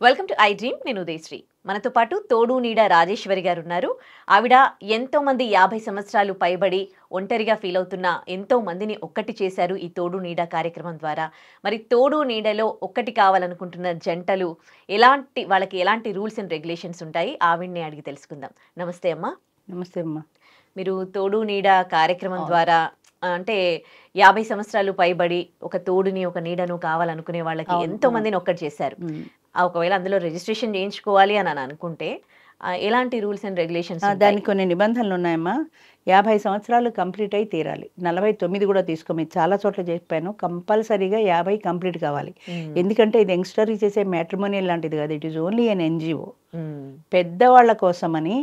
Welcome to I dream. నేను ఉదయశ్రీ. మనతో పాటు తోడు నీడ రాజేశ్వరి గారు ఉన్నారు. ఆవిడ ఎంతో మంది 50 సంవత్సరాలు పైబడి ఒంటరిగా ఫీల్ అవుతున్న ఎంతో మందిని ఒక్కటి చేశారు ఈ తోడు నీడ కార్యక్రమం ద్వారా. మరి తోడు నీడలో ఒక్కటి కావాలనుకుంటున్న జంటలు వాళ్ళకి ఎలాంటి రూల్స్ అండ్ రెగ్యులేషన్స్ ఉంటాయి ఆవిడ్ని అడిగి తెలుసుకుందాం. నమస్తే అమ్మా. నమస్తే అమ్మా. మీరు తోడు నీడ కార్యక్రమం అవును. ద్వారా అంటే 50 సంవత్సరాలు పైబడి ఒక తోడుని ఒక నీడను కావాలనుకునే వాళ్ళకి అవును, ఎంతో అవును. మందిని ఒక్కటి చేశారు. ఉమ్. ఒకవేళ అందులో రిజిస్ట్రేషన్ చేయించుకోవాలి అని అనుకుంటే ఎలాంటి రూల్స్ అండ్ రెగ్యులేషన్స్ దానికి కొన్ని నిబంధనలు ఉన్నాయమ్మా. 50 సంవత్సరాలు కంప్లీట్ అయి తీరాలి. 49 కూడా తీసుకోమి, చాలా చోట్ల చెప్పాను. కంపల్సరీగా 50 కంప్లీట్ కావాలి. ఎందుకంటే ఇది యంగ్స్టర్ చేసే మ్యాట్రిమోనియల్ లాంటిది కాదు. It is only an NGO. పెద్దవాళ్ళ కోసమని.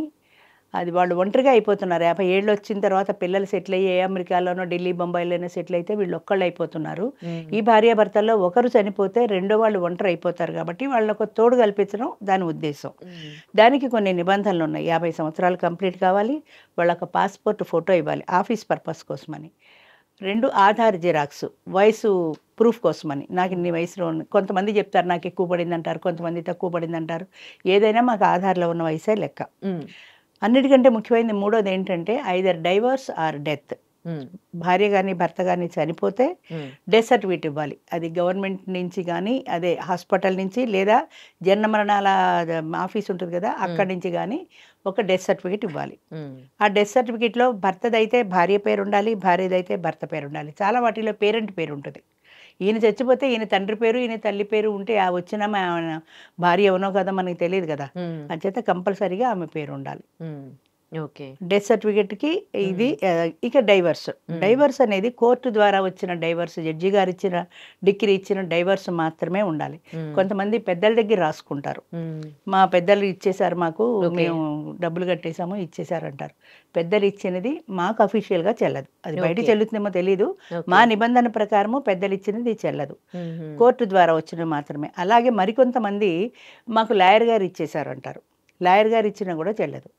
అది వాళ్ళు ఒంటరిగా అయిపోతున్నారు. 50 ఏళ్ళు వచ్చిన తర్వాత పిల్లలు సెటిల్ అయ్యి అమెరికాలోనో ఢిల్లీ బొంబాయిలోనో సెటిల్ అయితే వీళ్ళు ఒక్కళ్ళు అయిపోతున్నారు. ఈ భార్యాభర్తల్లో ఒకరు చనిపోతే రెండో వాళ్ళు ఒంటరి అయిపోతారు. కాబట్టి వాళ్ళకు తోడు కల్పించడం దాని ఉద్దేశం. దానికి కొన్ని నిబంధనలు ఉన్నాయి. 50 సంవత్సరాలు కంప్లీట్ కావాలి. వాళ్ళకు పాస్పోర్ట్ ఫోటో ఇవ్వాలి ఆఫీస్ పర్పస్ కోసమని. 2 ఆధార్ జిరాక్స్ వయసు ప్రూఫ్ కోసమని. నాకు ఇన్ని వయసులో ఉంది. కొంతమంది చెప్తారు నాకు ఎక్కువ పడింది అంటారు, కొంతమంది తక్కువ పడింది అంటారు. ఏదైనా మాకు ఆధార్లో ఉన్న వయసే లెక్క. అన్నిటికంటే ముఖ్యమైనది మూడోది ఏంటంటే ఐదర్ డైవర్స్ ఆర్ డెత్. భార్య కానీ భర్త కానీ చనిపోతే డెత్ సర్టిఫికేట్ ఇవ్వాలి. అది గవర్నమెంట్ నుంచి కానీ అదే హాస్పిటల్ నుంచి లేదా జన్మ మరణాల ఆఫీస్ ఉంటుంది కదా అక్కడి నుంచి కానీ ఒక డెత్ సర్టిఫికేట్ ఇవ్వాలి. ఆ డెత్ సర్టిఫికేట్లో భర్తదైతే భార్య పేరు ఉండాలి, భార్యదైతే భర్త పేరు ఉండాలి. చాలా వాటిలో పేరెంట్ పేరు ఉంటుంది. ఈయన చచ్చిపోతే ఈయన తండ్రి పేరు ఈయన తల్లి పేరు ఉంటే ఆ వచ్చిన భార్య ఎవనో కదా మనకి తెలియదు కదా. అంచేత కంపల్సరీగా ఆమె పేరు ఉండాలి. ఓకే. డెత్ సర్టిఫికేట్కి ఇది. ఇక డైవర్స్. డైవర్స్ అనేది కోర్టు ద్వారా వచ్చిన డైవర్స్, జడ్జి గారు ఇచ్చిన డిగ్రీ ఇచ్చిన డైవర్స్ మాత్రమే ఉండాలి. కొంతమంది పెద్దల దగ్గర రాసుకుంటారు. మా పెద్దలు ఇచ్చేసారు, మాకు మేము డబ్బులు కట్టేసాము ఇచ్చేసారు అంటారు. పెద్దలు ఇచ్చినది మాకు అఫీషియల్గా చెల్లదు. అది బయట చెల్లుతుందేమో తెలీదు. మా నిబంధన ప్రకారము పెద్దలు ఇచ్చినది చెల్లదు. కోర్టు ద్వారా వచ్చినవి మాత్రమే. అలాగే మరికొంతమంది మాకు లాయర్ గారు ఇచ్చేసారు అంటారు. లాయర్ గారు ఇచ్చినా కూడా చెల్లదు.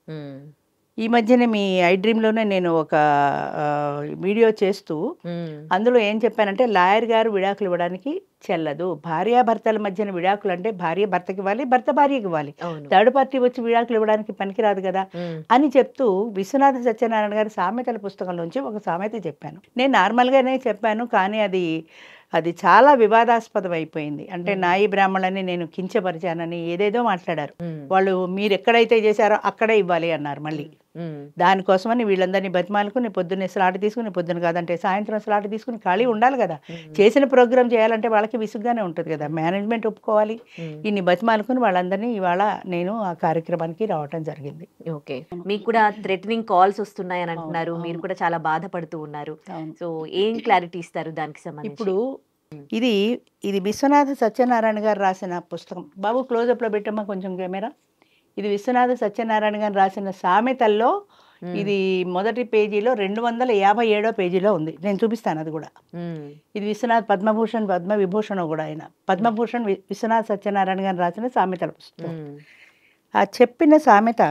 ఈ మధ్యనే మీ ఐ డ్రీమ్లోనే నేను ఒక వీడియో చేస్తూ అందులో ఏం చెప్పానంటే లాయర్ గారు విడాకులు ఇవ్వడానికి చెల్లదు. భార్యాభర్తల మధ్యన విడాకులు అంటే భార్య భర్తకి ఇవ్వాలి, భర్త భార్యకి ఇవ్వాలి. థర్డ్ పార్టీ వచ్చి విడాకులు ఇవ్వడానికి పనికిరాదు కదా అని చెప్తూ విశ్వనాథ సత్యనారాయణ గారి సామెతల పుస్తకంలోంచి ఒక సామెత చెప్పాను. నేను నార్మల్గానే చెప్పాను, కానీ అది చాలా వివాదాస్పదం అయిపోయింది. అంటే నాయి బ్రాహ్మణులని నేను కించపరిచానని ఏదేదో మాట్లాడారు. వాళ్ళు మీరు ఎక్కడైతే చేశారో అక్కడే ఇవ్వాలి అన్నారు. మళ్ళీ దానికోసమని వీళ్ళందరినీ బతిమాలుకుని పొద్దున్నే స్లాట్ తీసుకుని, పొద్దున్న కాదంటే సాయంత్రం స్లాట్ తీసుకుని ఖాళీ ఉండాలి కదా. చేసిన ప్రోగ్రామ్ చేయాలంటే వాళ్ళకి విసుగ్గానే ఉంటుంది కదా. మేనేజ్మెంట్ ఒప్పుకోవాలి. ఇన్ని బతిమాలుకుని వాళ్ళందరినీ ఇవాళ నేను ఆ కార్యక్రమానికి రావటం జరిగింది. ఓకే. మీకు కూడా థ్రెటనింగ్ కాల్స్ వస్తున్నాయని అంటున్నారు. మీరు కూడా చాలా బాధపడుతూ ఉన్నారు. సో ఏం క్లారిటీ ఇస్తారు దానికి సంబంధించి? ఇప్పుడు ఇది విశ్వనాథ సత్యనారాయణ గారు రాసిన పుస్తకం. బాబు క్లోజప్లో పెట్టమ్మా కొంచెం కెమెరా. ఇది విశ్వనాథ సత్యనారాయణ గారు రాసిన సామెతల్లో ఇది మొదటి పేజీలో 257వ పేజీలో ఉంది. నేను చూపిస్తాను అది కూడా. ఇది విశ్వనాథ్ పద్మభూషణ్ పద్మవిభూషణ్ కూడా ఆయన పద్మభూషణ్ విశ్వనాథ సత్యనారాయణ గారు రాసిన సామెతల పుస్తకం. ఆ చెప్పిన సామెత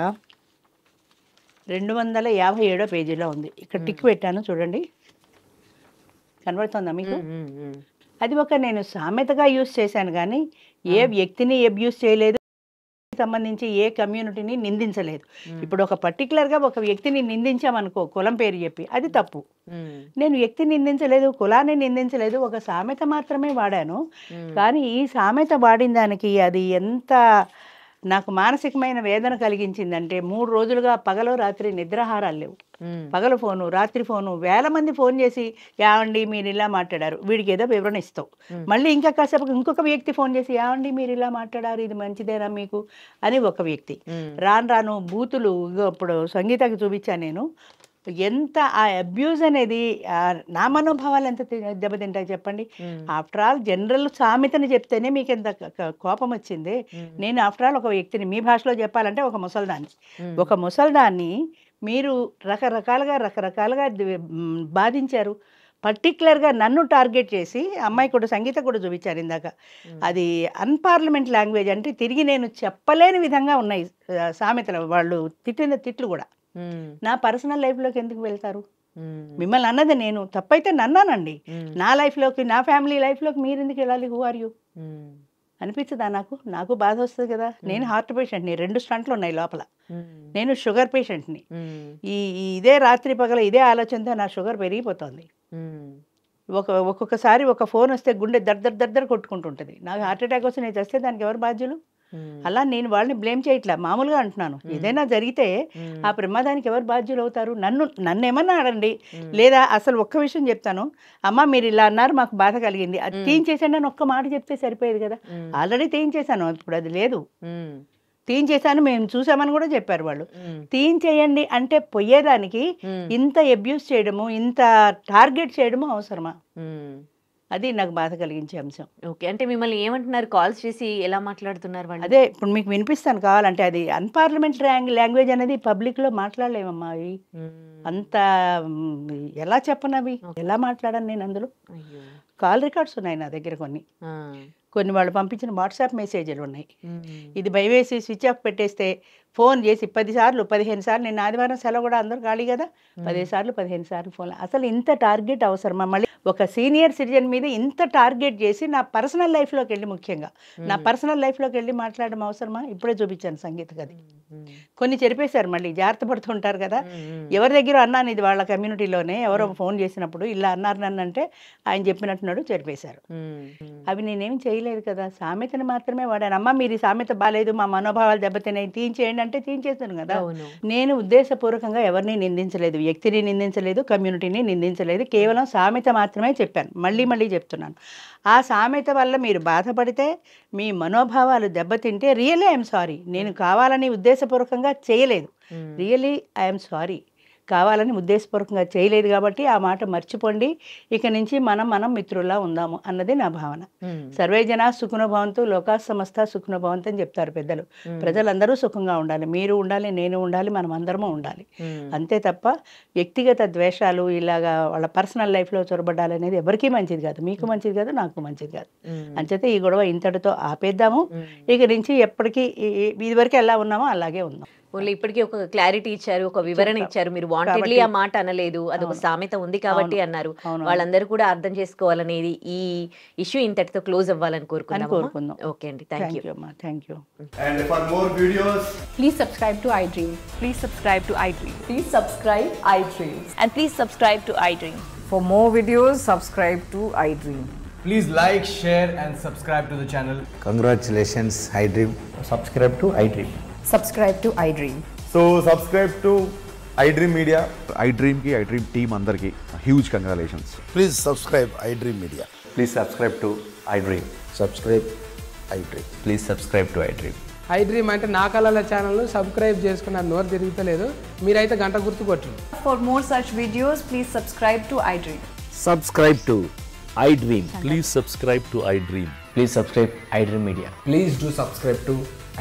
257వ పేజీలో ఉంది. ఇక్కడ టిక్ పెట్టాను చూడండి, కనబడుతుందా మీకు? అది నేను సామెతగా యూజ్ చేశాను, కానీ ఏ వ్యక్తిని అబ్యూస్ చేయలేదు, సంబంధించి ఏ కమ్యూనిటీని నిందించలేదు. ఇప్పుడు ఒక పర్టికులర్గా ఒక వ్యక్తిని నిందించామనుకో కులం పేరు చెప్పి, అది తప్పు. నేను వ్యక్తిని నిందించలేదు, కులాన్ని నిందించలేదు, ఒక సామెత మాత్రమే వాడాను. కానీ ఈ సామెత వాడిన దానికి అది ఎంత నాకు మానసికమైన వేదన కలిగించిందంటే 3 రోజులుగా పగలు రాత్రి నిద్రాహారాలు లేవు. పగలు ఫోను, రాత్రి ఫోను, వేల మంది ఫోన్ చేసి ఏమండి మీరు ఇలా మాట్లాడారు, వీడికి ఏదో వివరణ ఇస్తావు. మళ్ళీ ఇంకా కాసేపు ఇంకొక వ్యక్తి ఫోన్ చేసి ఏమండి మీరు ఇలా మాట్లాడారు, ఇది మంచిదేనా మీకు అని ఒక వ్యక్తి. రాను బూతులు. ఇప్పుడు సంగీతకి చూపించాను నేను. ఎంత ఆ అబ్యూజ్ అనేది నా మనోభావాలు ఎంత దెబ్బతింటాయి చెప్పండి. ఆఫ్టర్ ఆల్ జనరల్ సామెతని చెప్తేనే మీకు ఎంత కోపం వచ్చింది. నేను ఆఫ్టర్ ఆల్ ఒక వ్యక్తిని, మీ భాషలో చెప్పాలంటే ఒక ముసల్దాన్ని మీరు రకరకాలుగా బాధించారు. పర్టికులర్గా నన్ను టార్గెట్ చేసి అమ్మాయి కూడా సంగీత కూడా చూపించారు ఇందాక. అది అన్పార్లమెంట్ లాంగ్వేజ్ అంటే తిరిగి నేను చెప్పలేని విధంగా ఉన్నాయి సామెతలు. వాళ్ళు తిట్టిన తిట్లు కూడా నా పర్సనల్ లైఫ్లోకి ఎందుకు వెళ్తారు? మిమ్మల్ని అన్నది నేను, తప్పైతే నన్నానండి. నా లైఫ్లోకి, నా ఫ్యామిలీ లైఫ్లోకి మీరు ఎందుకు వెళ్ళాలి? Who are you? అనిపించదా నాకు బాధ వస్తుంది కదా. నేను హార్ట్ పేషెంట్ని, 2 స్టంట్లు ఉన్నాయి లోపల. నేను షుగర్ పేషెంట్ని. ఈ ఇదే రాత్రి పగల ఇదే ఆలోచనతో నా షుగర్ పెరిగిపోతుంది. ఒక్కొక్కసారి ఒక ఫోన్ వస్తే గుండె దద్దర్ కొట్టుకుంటుంటుంది. నాకు హార్ట్ అటాక్ వస్తే నేను చేస్తే దానికి ఎవరు బాధ్యులు? అలా నేను వాళ్ళని బ్లేమ్ చేయట్లా, మామూలుగా అంటున్నాను. ఏదైనా జరిగితే ఆ ప్రమాదానికి ఎవరు బాధ్యులు అవుతారు? నన్ను ఏమన్నా అడండి, లేదా అసలు ఒక్క విషయం చెప్తాను, అమ్మ మీరు ఇలా అన్నారు మాకు బాధ కలిగింది, అది తీయించేసాను అని ఒక్క మాట చెప్తే సరిపోయేది కదా. ఆల్రెడీ తీయించేసాను, ఇప్పుడు అది లేదు. తీయించేసాను, మేము చూసామని కూడా చెప్పారు వాళ్ళు. తీయించేయండి అంటే పోయేదానికి ఇంత అబ్యూస్ చేయడము, ఇంత టార్గెట్ చేయడము అవసరమా? అది నాకు బాధ కలిగించే అంశం. ఓకే, అంటే మిమ్మల్ని ఏమంటున్నారు? కాల్స్ చేసి ఎలా మాట్లాడుతున్నారు వాళ్ళు? అదే ఇప్పుడు మీకు వినిపిస్తాను కావాలంటే. అది అన్పార్లమెంటరీ లాంగ్వేజ్ అనేది పబ్లిక్లో మాట్లాడలేమమ్మా. అవి అంత ఎలా చెప్పను, అవి ఎలా మాట్లాడాను నేను అందులో? కాల్ రికార్డ్స్ ఉన్నాయి నా దగ్గర, కొన్ని వాళ్ళు పంపించిన వాట్సాప్ మెసేజ్లు ఉన్నాయి. ఇది భయవేసి స్విచ్ ఆఫ్ పెట్టేస్తే ఫోన్ చేసి 10 సార్లు 15 సార్లు, నిన్న ఆదివారం సెలవు కూడా అందరూ ఖాళీ కదా, 10 సార్లు 15 సార్లు ఫోన్. అసలు ఇంత టార్గెట్ అవసరమా? మళ్ళీ ఒక సీనియర్ సిటిజన్ మీద ఇంత టార్గెట్ చేసి నా పర్సనల్ లైఫ్లోకి వెళ్ళి, ముఖ్యంగా నా పర్సనల్ లైఫ్లోకి వెళ్ళి మాట్లాడడం అవసరమా? ఇప్పుడే చూపించాను సంగీత గది. కొన్ని చెరిపేశారు, మళ్ళీ జాగ్రత్త పడుతుంటారు కదా. ఎవరి దగ్గర అన్నాను, ఇది వాళ్ళ కమ్యూనిటీలోనే ఎవరో ఫోన్ చేసినప్పుడు ఇలా అన్నారు నన్ను అంటే ఆయన చెప్పినట్టున్నాడు, చెరిపేశారు. అవి నేనేం చేయలేదు కదా, సామెతను మాత్రమే వాడాను. అమ్మ మీరు ఈ సామెత బాగాలేదు, మా మనోభావాలు దెబ్బతిన్నాయి, తీయించేయండి అంటే తీయించేస్తాను కదా. నేను ఉద్దేశపూర్వకంగా ఎవరిని నిందించలేదు, వ్యక్తిని నిందించలేదు, కమ్యూనిటీని నిందించలేదు, కేవలం సామెత మాత్రమే చెప్పాను. మళ్ళీ చెప్తున్నాను, ఆ సామెత వల్ల మీరు బాధపడితే, మీ మనోభావాలు దెబ్బతింటే రియల్లీ ఐఎమ్ సారీ. నేను కావాలని ఉద్దేశపూర్వకంగా చేయలేదు, రియల్లీ ఐఎమ్ సారీ. కావాలని ఉద్దేశపూర్వకంగా చేయలేదు కాబట్టి ఆ మాట మర్చిపోండి, ఇక నుంచి మనం మిత్రుల్లా ఉందాము అన్నది నా భావన. సర్వే జనా సుఖినో భవంతు, లోకా సమస్త సుఖినో భవంతు అని చెప్తారు పెద్దలు. ప్రజలందరూ సుఖంగా ఉండాలి, మీరు ఉండాలి, నేను ఉండాలి, మనం అందరము ఉండాలి. అంతే తప్ప వ్యక్తిగత ద్వేషాలు ఇలాగా వాళ్ళ పర్సనల్ లైఫ్లో చొరబడాలి అనేది ఎవరికీ మంచిది కాదు, మీకు మంచిది కాదు, నాకు మంచిది కాదు. అంచేతే ఈ గొడవ ఇంతటితో ఆపేద్దాము. ఇక నుంచి ఎప్పటికీ ఇదివరకు ఎలా ఉన్నామో అలాగే ఉందాం. ఓన్లీ ఇప్పటికీ ఒక క్లారిటీ ఇచ్చారు, ఒక వివరణ ఇచ్చారు. మీరు వాంటెడ్లీ ఆ మాట అనలేదు, అదొక సామెత ఉంది కాబట్టి అన్నారు. వాళ్ళందరూ కూడా అర్థం చేసుకోవాలనేది, ఈ ఇష్యూ ఇంతటితో క్లోజ్ అవ్వాలని కోరుకుందాం. ఓకే అండి, thank you. Thank you. And for more videos, please subscribe to iDream. Please subscribe to iDream. Please subscribe iDream. And please subscribe to iDream. For more videos, subscribe to iDream. please like, share and subscribe to the channel. Congratulations, iDream. Subscribe to iDream. Subscribe to iDream. So subscribe to iDream Media. iDream ki iDream team andarki huge congratulations. Please subscribe iDream Media. Please subscribe to iDream. Subscribe iDream. Please subscribe to iDream. iDream అంటే నా కళల channel subscribe చేసుకున్న నోరు తిరుగుతలేదు, మీరైతే గంట గుర్తు కొట్టండి. For more such videos, please subscribe to iDream. Subscribe to iDream. Please subscribe to iDream. Please subscribe iDream Media. Please do subscribe to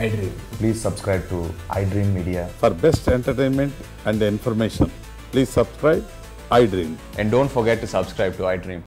iDream. Please subscribe to iDream Media. For best entertainment and information, please subscribe iDream. And don't forget to subscribe to iDream.